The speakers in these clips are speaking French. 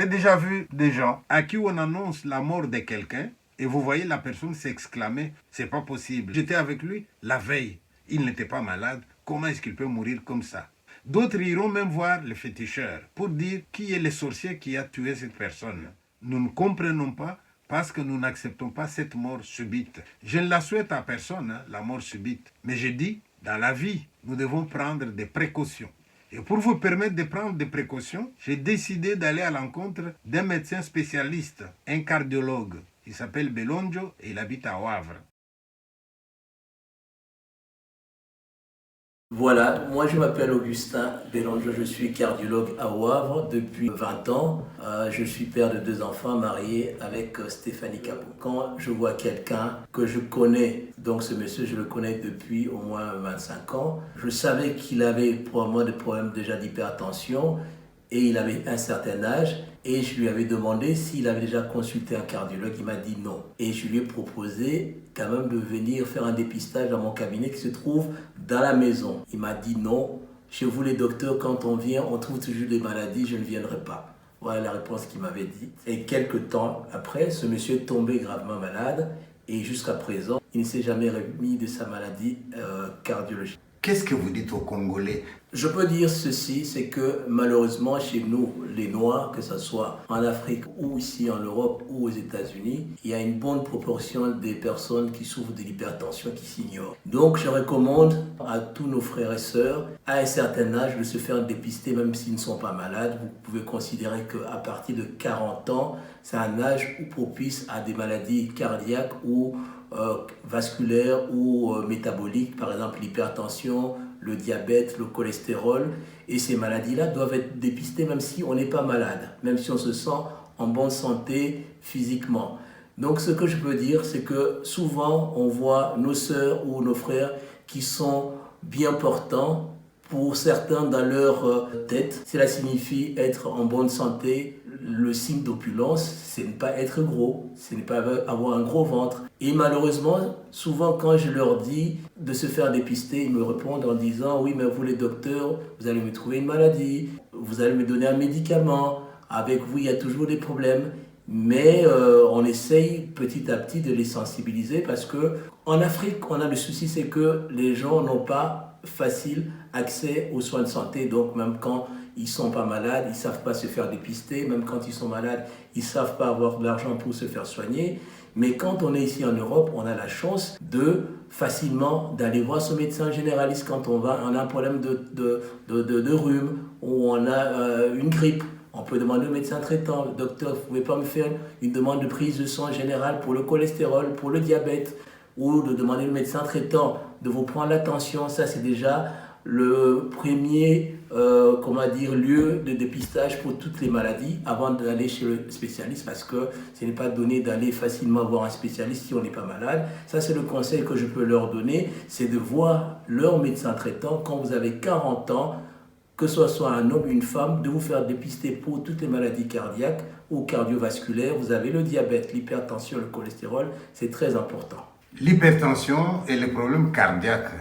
avez déjà vu des gens à qui on annonce la mort de quelqu'un et vous voyez la personne s'exclamer, c'est pas possible. J'étais avec lui la veille, il n'était pas malade, comment est-ce qu'il peut mourir comme ça? D'autres iront même voir le féticheur pour dire qui est le sorcier qui a tué cette personne. Nous ne comprenons pas parce que nous n'acceptons pas cette mort subite. Je ne la souhaite à personne, la mort subite. Mais je dis, dans la vie, nous devons prendre des précautions. Et pour vous permettre de prendre des précautions, j'ai décidé d'aller à l'encontre d'un médecin spécialiste, un cardiologue. Il s'appelle Belonjo et il habite à Wavre. Voilà, moi je m'appelle Augustin Belonjo, je suis cardiologue à Wavre depuis 20 ans. Je suis père de 2 enfants marié avec Stéphanie Capot. Quand je vois quelqu'un que je connais, donc ce monsieur je le connais depuis au moins 25 ans, je savais qu'il avait probablement des problèmes déjà d'hypertension et il avait un certain âge et je lui avais demandé s'il avait déjà consulté un cardiologue. Il m'a dit non. Et je lui ai proposé quand même de venir faire un dépistage dans mon cabinet qui se trouve dans la maison. Il m'a dit non. Chez vous les docteurs, quand on vient, on trouve toujours des maladies, je ne viendrai pas. Voilà la réponse qu'il m'avait dit. Et quelques temps après, ce monsieur est tombé gravement malade et jusqu'à présent, il ne s'est jamais remis de sa maladie cardiologique. Qu'est-ce que vous dites aux Congolais? Je peux dire ceci, c'est que malheureusement chez nous, les Noirs, que ce soit en Afrique ou ici en Europe ou aux États-Unis, il y a une bonne proportion des personnes qui souffrent de l'hypertension qui s'ignorent. Donc je recommande à tous nos frères et sœurs, à un certain âge, de se faire dépister même s'ils ne sont pas malades. Vous pouvez considérer qu'à partir de 40 ans, c'est un âge propice à des maladies cardiaques ou vasculaires ou métaboliques, par exemple l'hypertension, le diabète, le cholestérol. Et ces maladies-là doivent être dépistées même si on n'est pas malade, même si on se sent en bonne santé physiquement. Donc ce que je peux dire, c'est que souvent on voit nos sœurs ou nos frères qui sont bien portants, pour certains dans leur tête. Cela signifie être en bonne santé. Le signe d'opulence, c'est ne pas être gros, c'est ne pas avoir un gros ventre. Et malheureusement, souvent quand je leur dis de se faire dépister, ils me répondent en disant « Oui, mais vous les docteurs, vous allez me trouver une maladie, vous allez me donner un médicament, avec vous il y a toujours des problèmes. » Mais on essaye petit à petit de les sensibiliser parce qu'en Afrique, on a le souci, c'est que les gens n'ont pas facile accès aux soins de santé. Donc même quand ils ne sont pas malades, ils ne savent pas se faire dépister. Même quand ils sont malades, ils ne savent pas avoir de l'argent pour se faire soigner. Mais quand on est ici en Europe, on a la chance de facilement d'aller voir ce médecin généraliste quand on a un problème de rhume ou on a une grippe. On peut demander au médecin traitant, « Docteur, vous ne pouvez pas me faire une demande de prise de sang générale pour le cholestérol, pour le diabète ?» ou de demander au médecin traitant de vous prendre la tension. Ça, c'est déjà le premier lieu de dépistage pour toutes les maladies avant d'aller chez le spécialiste, parce que ce n'est pas donné d'aller facilement voir un spécialiste si on n'est pas malade. Ça, c'est le conseil que je peux leur donner, c'est de voir leur médecin traitant quand vous avez 40 ans, que ce soit un homme ou une femme, de vous faire dépister pour toutes les maladies cardiaques ou cardiovasculaires. Vous avez le diabète, l'hypertension, le cholestérol, c'est très important. L'hypertension et les problèmes cardiaques.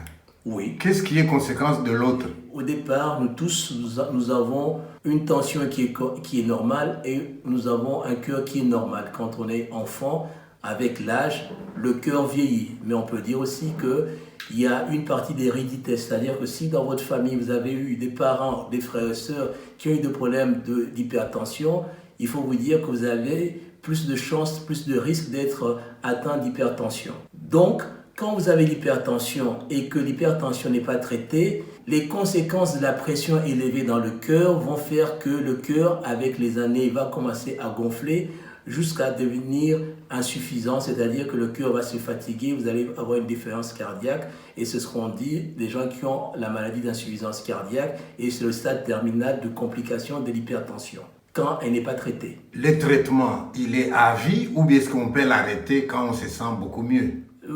Oui. Qu'est-ce qui est conséquence de l'autre? Au départ, nous tous, nous avons une tension qui est normale et nous avons un cœur qui est normal. Quand on est enfant, avec l'âge, le cœur vieillit. Mais on peut dire aussi qu'il y a une partie d'hérédité, c'est-à-dire que si dans votre famille, vous avez eu des parents, des frères et sœurs qui ont eu des problèmes d'hypertension, il faut vous dire que vous avez plus de chances, plus de risques d'être atteint d'hypertension. Donc, quand vous avez l'hypertension et que l'hypertension n'est pas traitée, les conséquences de la pression élevée dans le cœur vont faire que le cœur, avec les années, va commencer à gonfler jusqu'à devenir insuffisant, c'est-à-dire que le cœur va se fatiguer, vous allez avoir une défaillance cardiaque et ce seront dit des gens qui ont la maladie d'insuffisance cardiaque et c'est le stade terminal de complication de l'hypertension quand elle n'est pas traitée. Le traitement, il est à vie ou bien est-ce qu'on peut l'arrêter quand on se sent beaucoup mieux?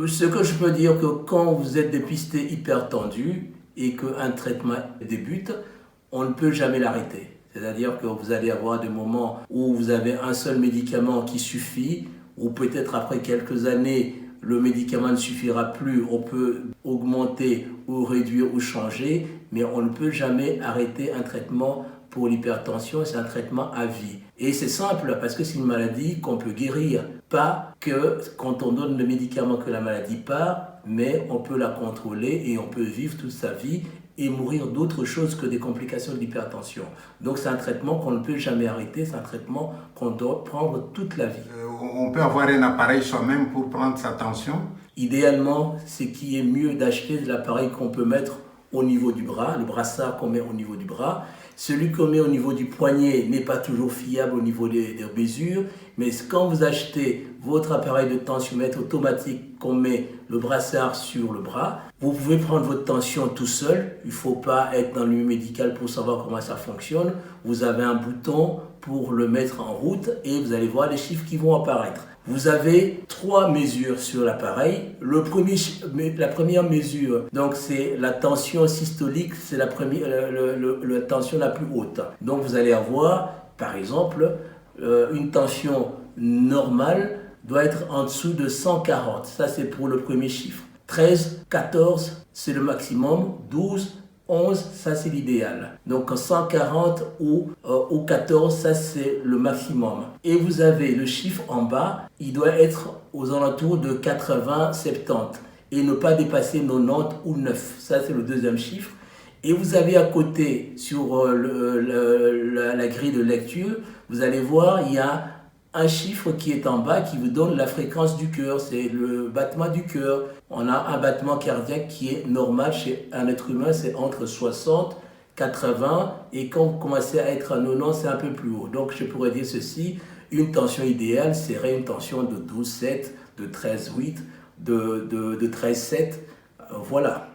Ce que je peux dire, que quand vous êtes dépisté hypertendu et qu'un traitement débute, on ne peut jamais l'arrêter. C'est-à-dire que vous allez avoir des moments où vous avez un seul médicament qui suffit, ou peut-être après quelques années, le médicament ne suffira plus, on peut augmenter ou réduire ou changer, mais on ne peut jamais arrêter un traitement pour l'hypertension, c'est un traitement à vie. Et c'est simple parce que c'est une maladie qu'on peut guérir. Pas que quand on donne le médicament que la maladie part, mais on peut la contrôler et on peut vivre toute sa vie et mourir d'autre chose que des complications de l'hypertension. Donc c'est un traitement qu'on ne peut jamais arrêter, c'est un traitement qu'on doit prendre toute la vie. On peut avoir un appareil soi-même pour prendre sa tension? Idéalement, ce qui est mieux d'acheter de l'appareil qu'on peut mettre au niveau du bras, le brassard qu'on met au niveau du bras. Celui qu'on met au niveau du poignet n'est pas toujours fiable au niveau des mesures, mais quand vous achetez votre appareil de tensiomètre automatique qu'on met le brassard sur le bras, vous pouvez prendre votre tension tout seul. Il ne faut pas être dans le milieu médical pour savoir comment ça fonctionne. Vous avez un bouton pour le mettre en route et vous allez voir les chiffres qui vont apparaître. Vous avez 3 mesures sur l'appareil. La première mesure, donc c'est la tension systolique, c'est la tension la plus haute. Donc vous allez avoir, par exemple, une tension normale doit être en dessous de 140. Ça, c'est pour le premier chiffre. 13, 14, c'est le maximum. 12, 11, ça c'est l'idéal. Donc 140 ou 14, ça c'est le maximum. Et vous avez le chiffre en bas, il doit être aux alentours de 80, 70 et ne pas dépasser 90 ou 9. Ça c'est le deuxième chiffre. Et vous avez à côté, sur la grille de lecture, vous allez voir, il y a un chiffre qui est en bas qui vous donne la fréquence du cœur, c'est le battement du cœur. On a un battement cardiaque qui est normal chez un être humain, c'est entre 60, 80 et quand vous commencez à être à 90, c'est un peu plus haut. Donc je pourrais dire ceci, une tension idéale serait une tension de 12,7, de 13,8, de 13,7, voilà.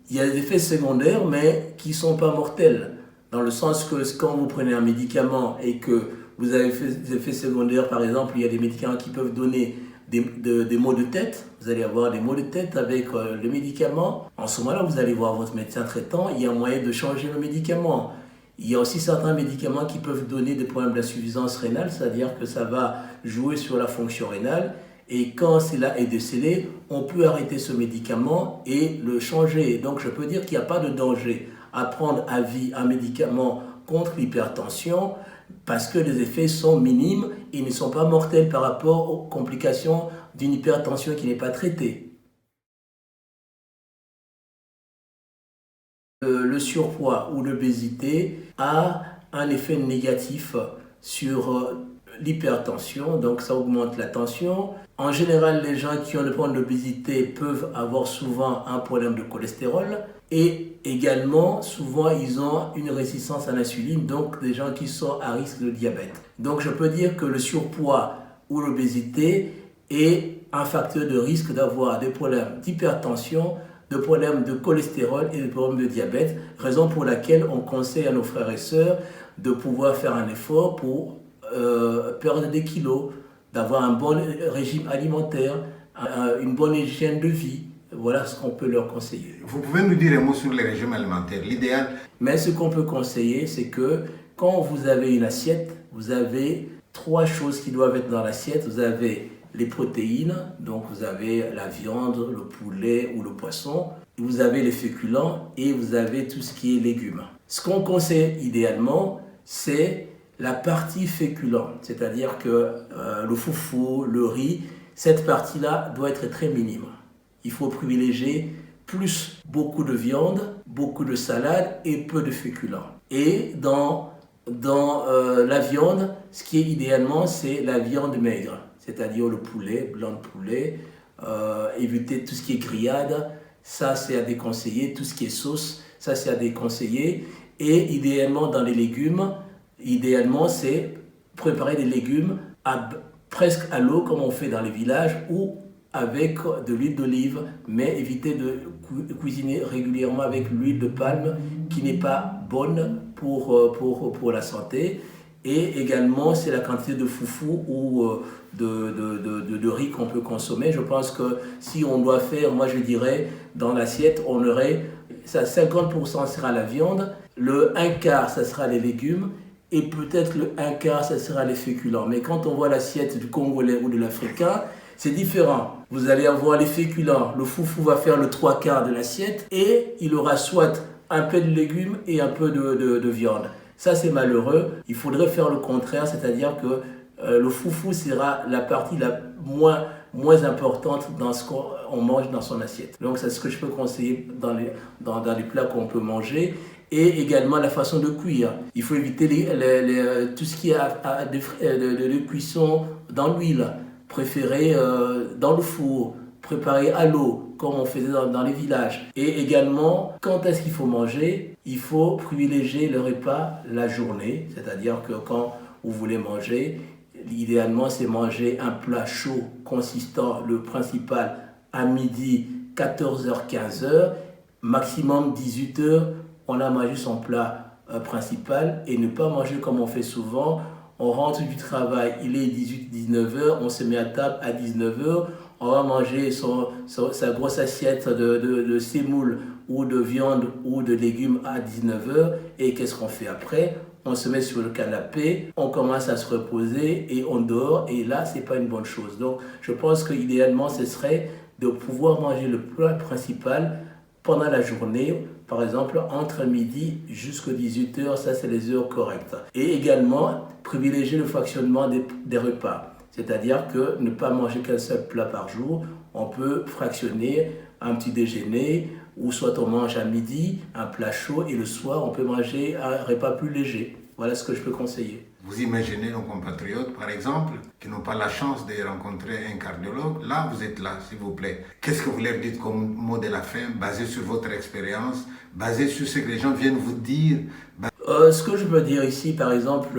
Il y a des effets secondaires mais qui ne sont pas mortels. Dans le sens que quand vous prenez un médicament et que vous avez des effets secondaires, par exemple, il y a des médicaments qui peuvent donner des maux de tête. Vous allez avoir des maux de tête avec le médicament. En ce moment-là, vous allez voir votre médecin traitant. Il y a moyen de changer le médicament. Il y a aussi certains médicaments qui peuvent donner des problèmes d'insuffisance rénale, c'est-à-dire que ça va jouer sur la fonction rénale. Et quand cela est décelé, on peut arrêter ce médicament et le changer. Donc, je peux dire qu'il n'y a pas de danger à prendre à vie un médicament contre l'hypertension parce que les effets sont minimes et ne sont pas mortels par rapport aux complications d'une hypertension qui n'est pas traitée. Le surpoids ou l'obésité a un effet négatif sur l'hypertension, donc ça augmente la tension. En général, les gens qui ont le problème d'obésité peuvent avoir souvent un problème de cholestérol et également, souvent, ils ont une résistance à l'insuline, donc des gens qui sont à risque de diabète. Donc je peux dire que le surpoids ou l'obésité est un facteur de risque d'avoir des problèmes d'hypertension, de problèmes de cholestérol et de problèmes de diabète, raison pour laquelle on conseille à nos frères et sœurs de pouvoir faire un effort pour perdre des kilos, d'avoir un bon régime alimentaire, une bonne hygiène de vie. Voilà ce qu'on peut leur conseiller. Vous pouvez nous dire un mot sur les régimes alimentaires, l'idéal? Mais ce qu'on peut conseiller, c'est que quand vous avez une assiette, vous avez 3 choses qui doivent être dans l'assiette. Vous avez les protéines, donc vous avez la viande, le poulet ou le poisson. Vous avez les féculents et vous avez tout ce qui est légumes. Ce qu'on conseille idéalement, c'est la partie féculent, c'est-à-dire que le foufou, le riz, cette partie-là doit être très minime. Il faut privilégier beaucoup de viande, beaucoup de salade et peu de féculents. Et dans la viande, ce qui est idéalement, c'est la viande maigre, c'est-à-dire le poulet, blanc de poulet, éviter tout ce qui est grillade, ça c'est à déconseiller, tout ce qui est sauce, ça c'est à déconseiller. Et idéalement dans les légumes, idéalement c'est préparer des légumes presque à l'eau comme on fait dans les villages ou avec de l'huile d'olive, mais éviter de cuisiner régulièrement avec l'huile de palme qui n'est pas bonne pour la santé. Et également, c'est la quantité de foufou ou de riz qu'on peut consommer. Je pense que si on doit faire, moi je dirais, dans l'assiette, on aurait, ça 50% sera la viande, le 1/4, ça sera les légumes, et peut-être le 1/4, ça sera les féculents. Mais quand on voit l'assiette du Congolais ou de l'Africain, c'est différent. Vous allez avoir les féculents. Le foufou va faire le 3/4 de l'assiette et il aura soit un peu de légumes et un peu de viande. Ça, c'est malheureux. Il faudrait faire le contraire, c'est-à-dire que le foufou sera la partie la moins importante dans ce qu'on mange dans son assiette. Donc, c'est ce que je peux conseiller dans les plats qu'on peut manger. Et également la façon de cuire. Il faut éviter tout ce qui est de cuisson dans l'huile, préféré dans le four, préparé à l'eau, comme on faisait dans les villages. Et également, quand est-ce qu'il faut manger? Il faut privilégier le repas la journée, c'est-à-dire que quand vous voulez manger, idéalement, c'est manger un plat chaud, consistant, le principal, à midi, 14h, 15h, maximum 18h, on a mangé son plat principal et ne pas manger comme on fait souvent. On rentre du travail, il est 18-19h, on se met à table à 19h, on va manger sa grosse assiette de sémoule ou de viande ou de légumes à 19h. Et qu'est-ce qu'on fait après? On se met sur le canapé, on commence à se reposer et on dort. Et là, ce n'est pas une bonne chose. Donc, je pense qu'idéalement, ce serait de pouvoir manger le plat principal pendant la journée, par exemple entre midi jusqu'à 18h, ça c'est les heures correctes. Et également, privilégier le fractionnement des repas, c'est-à-dire que ne pas manger qu'un seul plat par jour, on peut fractionner un petit déjeuner, ou soit on mange à midi un plat chaud et le soir on peut manger un repas plus léger. Voilà ce que je peux conseiller. Vous imaginez nos compatriotes, par exemple, qui n'ont pas la chance de rencontrer un cardiologue. Là, vous êtes là, s'il vous plaît. Qu'est-ce que vous leur dites comme mot de la fin, basé sur votre expérience, basé sur ce que les gens viennent vous dire? Ce que je peux dire ici, par exemple,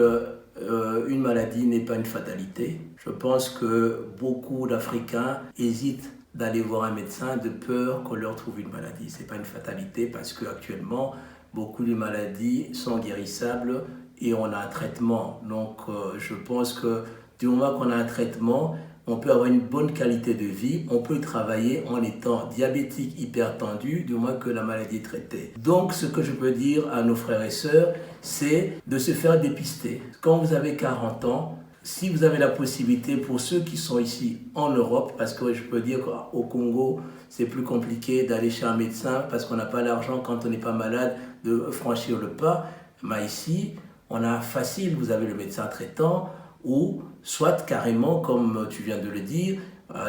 une maladie n'est pas une fatalité. Je pense que beaucoup d'Africains hésitent d'aller voir un médecin de peur qu'on leur trouve une maladie. Ce n'est pas une fatalité parce qu'actuellement, beaucoup de maladies sont guérissables et on a un traitement. Donc, je pense que du moment qu'on a un traitement, on peut avoir une bonne qualité de vie, on peut travailler en étant diabétique, hypertendu, du moment que la maladie est traitée. Donc, ce que je peux dire à nos frères et sœurs, c'est de se faire dépister. Quand vous avez 40 ans, si vous avez la possibilité, pour ceux qui sont ici en Europe, parce que je peux dire qu'au Congo, c'est plus compliqué d'aller chez un médecin parce qu'on n'a pas l'argent quand on n'est pas malade de franchir le pas, mais ici, on a facile, vous avez le médecin traitant, ou soit carrément, comme tu viens de le dire,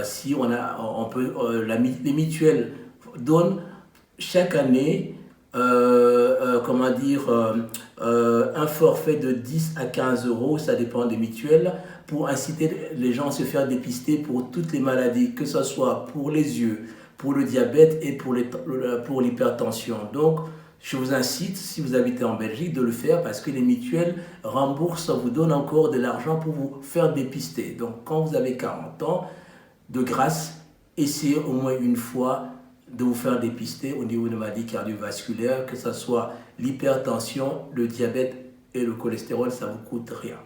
si les mutuelles donnent chaque année un forfait de 10 à 15 euros, ça dépend des mutuelles, pour inciter les gens à se faire dépister pour toutes les maladies, que ce soit pour les yeux, pour le diabète et pour l'hypertension. Donc, je vous incite, si vous habitez en Belgique, de le faire parce que les mutuelles remboursent, vous donnent encore de l'argent pour vous faire dépister. Donc, quand vous avez 40 ans, de grâce, essayez au moins une fois de vous faire dépister au niveau de maladies cardiovasculaires, que ce soit l'hypertension, le diabète et le cholestérol, ça ne vous coûte rien.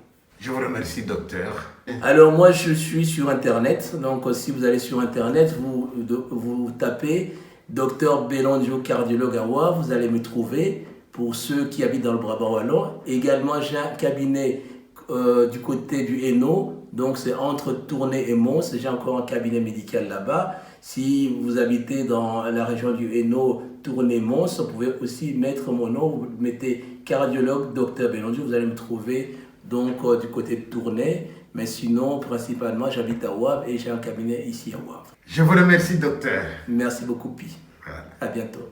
Je vous remercie, docteur. Alors, moi, je suis sur Internet. Donc, si vous allez sur Internet, vous tapez Docteur Belondio, cardiologue à Wa, vous allez me trouver. Pour ceux qui habitent dans le Brabant wallon, également j'ai un cabinet du côté du Hainaut, donc c'est entre Tournai et Mons. J'ai encore un cabinet médical là-bas. Si vous habitez dans la région du Hainaut, Tournai, Mons, vous pouvez aussi mettre mon nom. Vous mettez cardiologue Docteur Belondio, vous allez me trouver donc du côté de Tournai. Mais sinon, principalement, j'habite à Wavre et j'ai un cabinet ici à Wavre. Je vous remercie, docteur. Merci beaucoup, Pi. Voilà. À bientôt.